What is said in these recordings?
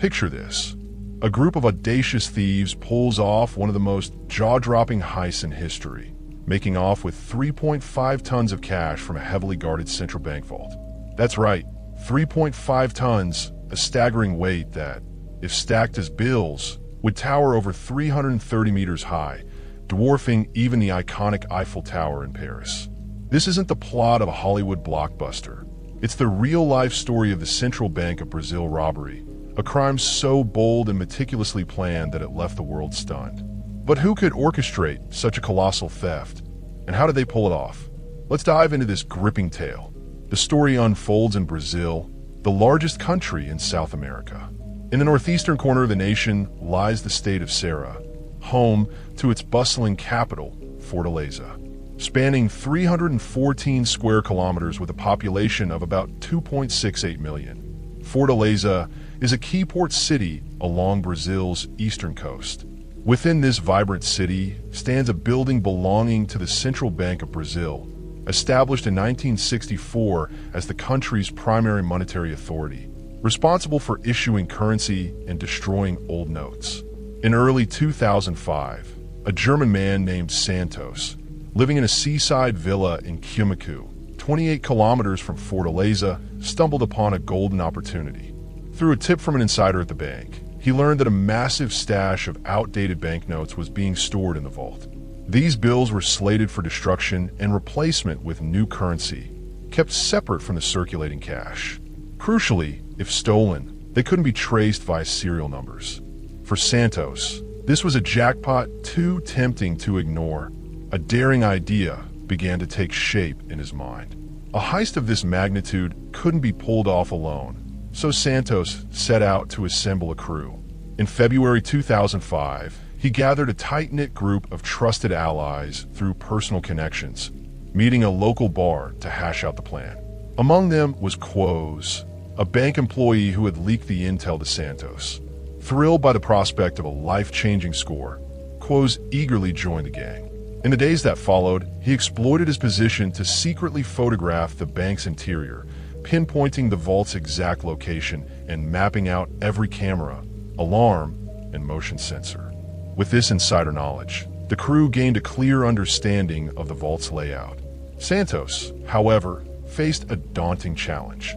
Picture this. A group of audacious thieves pulls off one of the most jaw-dropping heists in history, making off with 3.5 tons of cash from a heavily guarded central bank vault. That's right, 3.5 tons, a staggering weight that, if stacked as bills, would tower over 330 meters high, dwarfing even the iconic Eiffel Tower in Paris. This isn't the plot of a Hollywood blockbuster. It's the real-life story of the Central Bank of Brazil robbery, a crime so bold and meticulously planned that it left the world stunned. But who could orchestrate such a colossal theft? And how did they pull it off? Let's dive into this gripping tale. The story unfolds in Brazil, the largest country in South America. In the northeastern corner of the nation lies the state of Ceará, home to its bustling capital, Fortaleza. Spanning 314 square kilometers with a population of about 2.68 million. Fortaleza is a key port city along Brazil's eastern coast. Within this vibrant city stands a building belonging to the Central Bank of Brazil, established in 1964 as the country's primary monetary authority, responsible for issuing currency and destroying old notes. In early 2005, a German man named Santos, living in a seaside villa in Cumacu, 28 kilometers from Fortaleza, stumbled upon a golden opportunity. Through a tip from an insider at the bank, he learned that a massive stash of outdated banknotes was being stored in the vault. These bills were slated for destruction and replacement with new currency, kept separate from the circulating cash. Crucially, if stolen, they couldn't be traced via serial numbers. For Santos, this was a jackpot too tempting to ignore. A daring idea began to take shape in his mind. A heist of this magnitude couldn't be pulled off alone, so Santos set out to assemble a crew. In February 2005, he gathered a tight-knit group of trusted allies through personal connections, meeting a local bar to hash out the plan. Among them was Quoz, a bank employee who had leaked the intel to Santos. Thrilled by the prospect of a life-changing score, Quoz eagerly joined the gang. In the days that followed, he exploited his position to secretly photograph the bank's interior, pinpointing the vault's exact location and mapping out every camera, alarm, and motion sensor. With this insider knowledge, the crew gained a clear understanding of the vault's layout. Santos, however, faced a daunting challenge: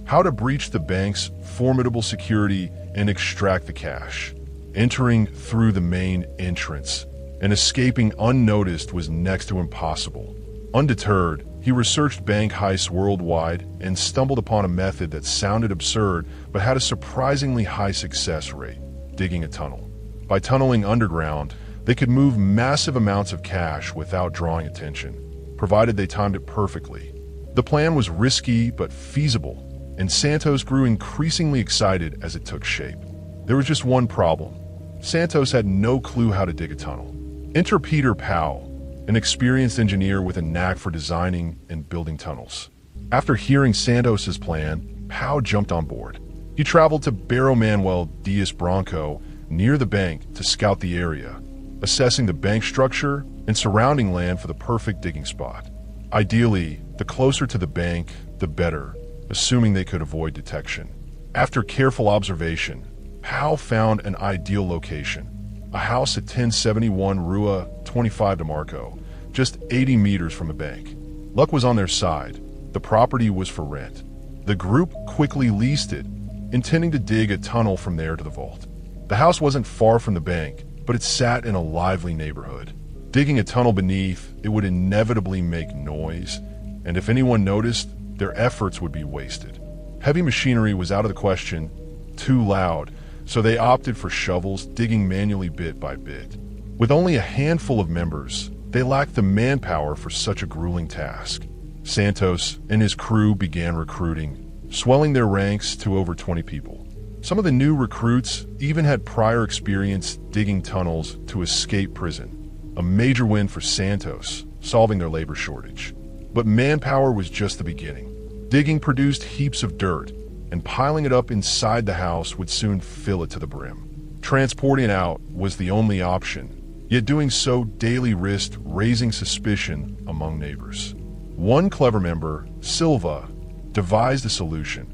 how to breach the bank's formidable security and extract the cash. Entering through the main entrance and escaping unnoticed was next to impossible. Undeterred, he researched bank heists worldwide and stumbled upon a method that sounded absurd but had a surprisingly high success rate: digging a tunnel. By tunneling underground, they could move massive amounts of cash without drawing attention, provided they timed it perfectly. The plan was risky but feasible, and Santos grew increasingly excited as it took shape. There was just one problem. Santos had no clue how to dig a tunnel. Enter Peter Powell, an experienced engineer with a knack for designing and building tunnels. After hearing Santos's plan, Powell jumped on board. He traveled to Barro Manuel Dias Branco near the bank to scout the area, assessing the bank structure and surrounding land for the perfect digging spot. Ideally, the closer to the bank, the better, assuming they could avoid detection. After careful observation, Powell found an ideal location: a house at 1071 Rua 25 de Marco, just 80 meters from the bank. Luck was on their side. The property was for rent. The group quickly leased it, intending to dig a tunnel from there to the vault. The house wasn't far from the bank, but it sat in a lively neighborhood. Digging a tunnel beneath, it would inevitably make noise, and if anyone noticed, their efforts would be wasted. Heavy machinery was out of the question, too loud, so they opted for shovels, digging manually bit by bit. With only a handful of members, they lacked the manpower for such a grueling task. Santos and his crew began recruiting, swelling their ranks to over 20 people. Some of the new recruits even had prior experience digging tunnels to escape prison, a major win for Santos, solving their labor shortage. But manpower was just the beginning. Digging produced heaps of dirt, and piling it up inside the house would soon fill it to the brim. Transporting it out was the only option, yet doing so daily risked raising suspicion among neighbors. One clever member, Silva, devised a solution.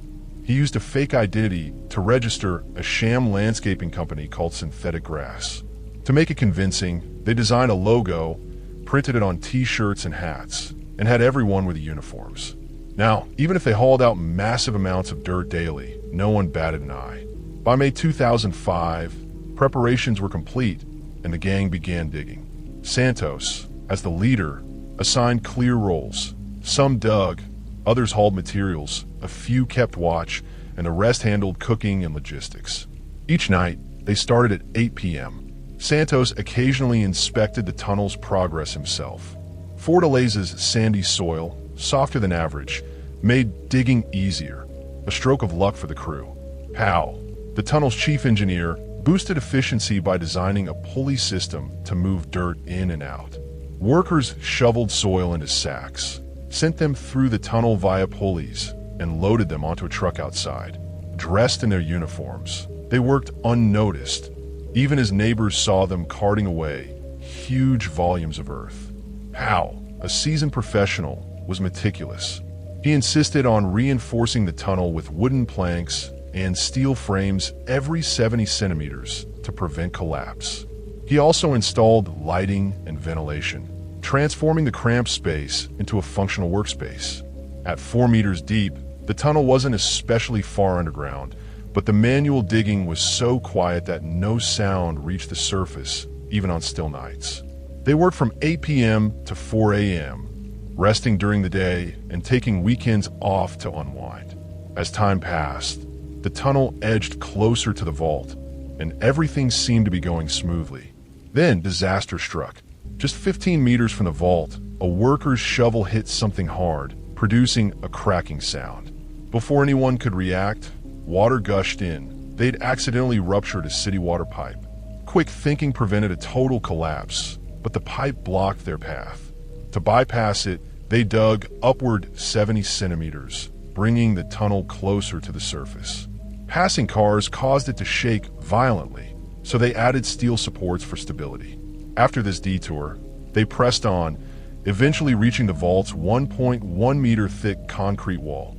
He used a fake identity to register a sham landscaping company called Synthetic Grass. To make it convincing, they designed a logo, printed it on t-shirts and hats, and had everyone wear the uniforms. Now, even if they hauled out massive amounts of dirt daily, no one batted an eye. By May 2005, preparations were complete, and the gang began digging. Santos, as the leader, assigned clear roles. Some dug, others hauled materials, a few kept watch, and the rest handled cooking and logistics. Each night, they started at 8 p.m. Santos occasionally inspected the tunnel's progress himself. Fortaleza's sandy soil, softer than average, made digging easier, a stroke of luck for the crew. Powell, the tunnel's chief engineer, boosted efficiency by designing a pulley system to move dirt in and out. Workers shoveled soil into sacks, sent them through the tunnel via pulleys, and loaded them onto a truck outside. Dressed in their uniforms, they worked unnoticed, even as neighbors saw them carting away huge volumes of earth. Powell, a seasoned professional, was meticulous. He insisted on reinforcing the tunnel with wooden planks and steel frames every 70 centimeters to prevent collapse. He also installed lighting and ventilation, transforming the cramped space into a functional workspace. At 4 meters deep, the tunnel wasn't especially far underground, but the manual digging was so quiet that no sound reached the surface, even on still nights. They worked from 8 p.m. to 4 a.m., resting during the day and taking weekends off to unwind. As time passed, the tunnel edged closer to the vault, and everything seemed to be going smoothly. Then disaster struck. Just 15 meters from the vault, a worker's shovel hit something hard, producing a cracking sound. Before anyone could react, water gushed in. They'd accidentally ruptured a city water pipe. Quick thinking prevented a total collapse, but the pipe blocked their path. To bypass it, they dug upward 70 centimeters, bringing the tunnel closer to the surface. Passing cars caused it to shake violently, so they added steel supports for stability. After this detour, they pressed on, eventually reaching the vault's 1.1 meter thick concrete wall,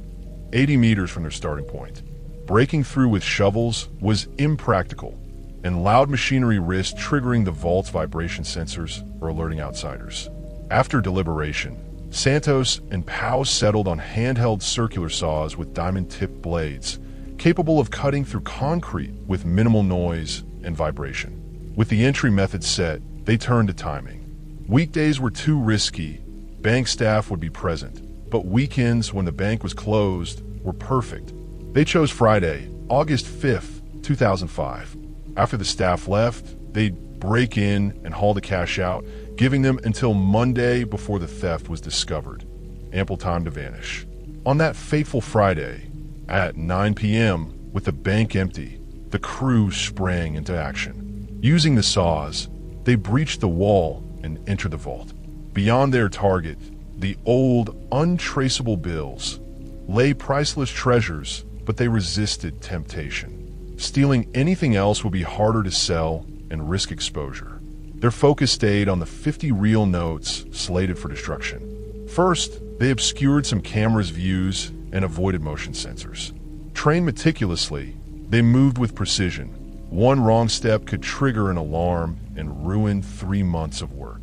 80 meters from their starting point. Breaking through with shovels was impractical, and loud machinery risked triggering the vault's vibration sensors or alerting outsiders. After deliberation, Santos and Powell settled on handheld circular saws with diamond-tipped blades, capable of cutting through concrete with minimal noise and vibration. With the entry method set, they turned to timing. Weekdays were too risky, bank staff would be present, but weekends, when the bank was closed, were perfect. They chose Friday, August 5th, 2005. After the staff left, they'd break in and haul the cash out, giving them until Monday before the theft was discovered. Ample time to vanish. On that fateful Friday, at 9 p.m., with the bank empty, the crew sprang into action. Using the saws, they breached the wall and entered the vault. Beyond their target, the old, untraceable bills lay priceless treasures, but they resisted temptation. Stealing anything else would be harder to sell and risk exposure. Their focus stayed on the 50 real notes slated for destruction. First, they obscured some cameras' views and avoided motion sensors. Trained meticulously, they moved with precision. One wrong step could trigger an alarm and ruin 3 months of work.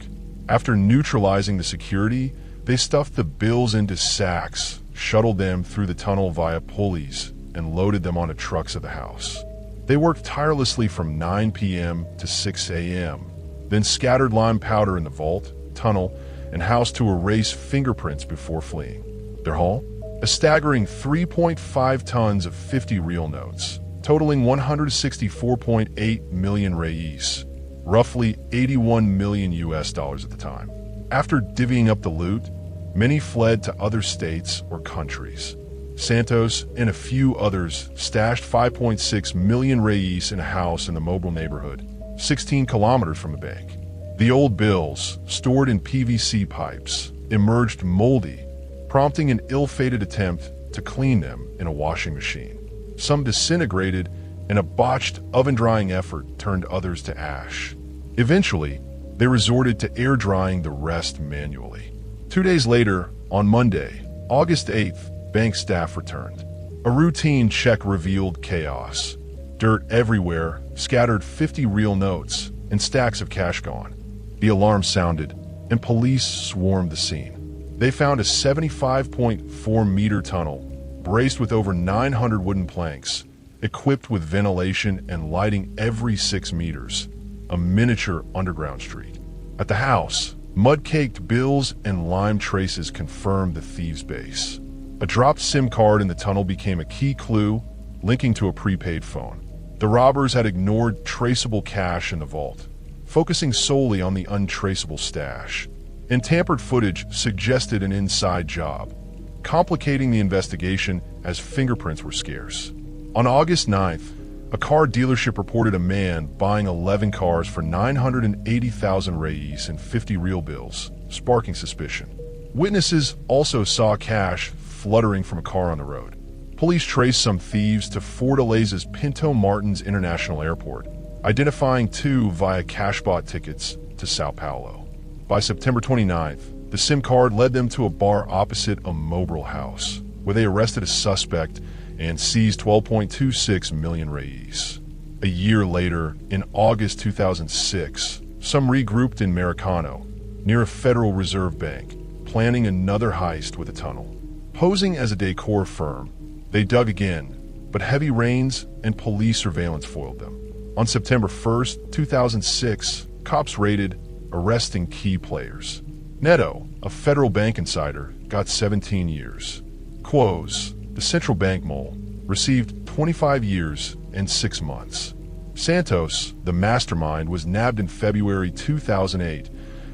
After neutralizing the security, they stuffed the bills into sacks, shuttled them through the tunnel via pulleys, and loaded them onto trucks at the house. They worked tirelessly from 9 p.m. to 6 a.m., then scattered lime powder in the vault, tunnel, and house to erase fingerprints before fleeing. Their haul? A staggering 3.5 tons of 50 real notes, totaling 164.8 million reis, roughly 81 million US dollars at the time. After divvying up the loot, many fled to other states or countries. Santos and a few others stashed 5.6 million reis in a house in the Mobile neighborhood, 16 kilometers from the bank. The old bills, stored in PVC pipes, emerged moldy, prompting an ill-fated attempt to clean them in a washing machine. Some disintegrated, and a botched oven-drying effort turned others to ash. Eventually, they resorted to air-drying the rest manually. 2 days later, on Monday, August 8th, bank staff returned. A routine check revealed chaos. Dirt everywhere, scattered 50 real notes, and stacks of cash gone. The alarm sounded, and police swarmed the scene. They found a 75.4-meter tunnel, braced with over 900 wooden planks, equipped with ventilation and lighting every 6 meters. A miniature underground street. At the house, mud-caked bills and lime traces confirmed the thieves' base. A dropped SIM card in the tunnel became a key clue, linking to a prepaid phone. The robbers had ignored traceable cash in the vault, focusing solely on the untraceable stash. And tampered footage suggested an inside job, complicating the investigation as fingerprints were scarce. On August 9th, a car dealership reported a man buying 11 cars for 980,000 reais and 50 real bills, sparking suspicion. Witnesses also saw cash fluttering from a car on the road. Police traced some thieves to Fortaleza's Pinto Martins International Airport, identifying 2 via cash-bought tickets to Sao Paulo. By September 29th, the SIM card led them to a bar opposite a Mobile house, where they arrested a suspect and seized 12.26 million reais. A year later, in August 2006, some regrouped in Maricano, near a Federal Reserve Bank, planning another heist with a tunnel. Posing as a decor firm, they dug again, but heavy rains and police surveillance foiled them. On September 1st, 2006, cops raided, arresting key players. Neto, a federal bank insider, got 17 years. Quos, the central bank mole, received 25 years and 6 months. Santos, the mastermind, was nabbed in February 2008,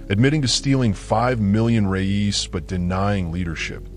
admitting to stealing 5 million reais but denying leadership,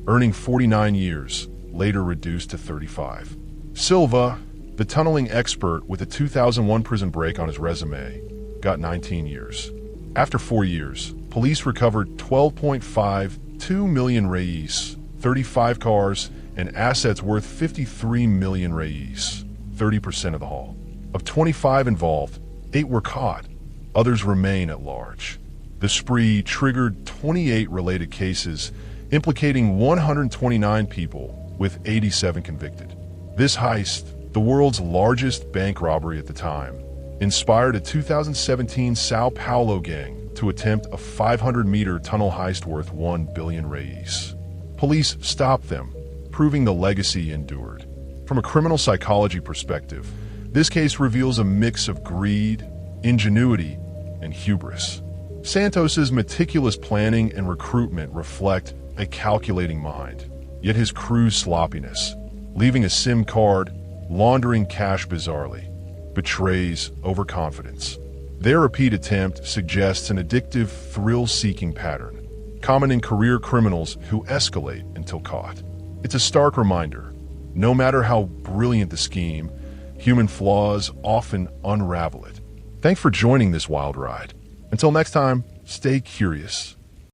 earning 49 years, later reduced to 35. Silva, the tunneling expert with a 2001 prison break on his resume, got 19 years. After 4 years, police recovered 12.52 million reais, 35 cars, and assets worth 53 million reais, 30% of the haul. Of 25 involved, 8 were caught. Others remain at large. The spree triggered 28 related cases, implicating 129 people, with 87 convicted. This heist, the world's largest bank robbery at the time, inspired a 2017 Sao Paulo gang to attempt a 500-meter tunnel heist worth 1 billion reais. Police stopped them, proving the legacy endured. From a criminal psychology perspective, this case reveals a mix of greed, ingenuity, and hubris. Santos's meticulous planning and recruitment reflect a calculating mind, yet his crew's sloppiness, leaving a SIM card, laundering cash bizarrely, betrays overconfidence. Their repeat attempt suggests an addictive, thrill-seeking pattern, common in career criminals who escalate until caught. It's a stark reminder, no matter how brilliant the scheme, human flaws often unravel it. Thanks for joining this wild ride. Until next time, stay curious.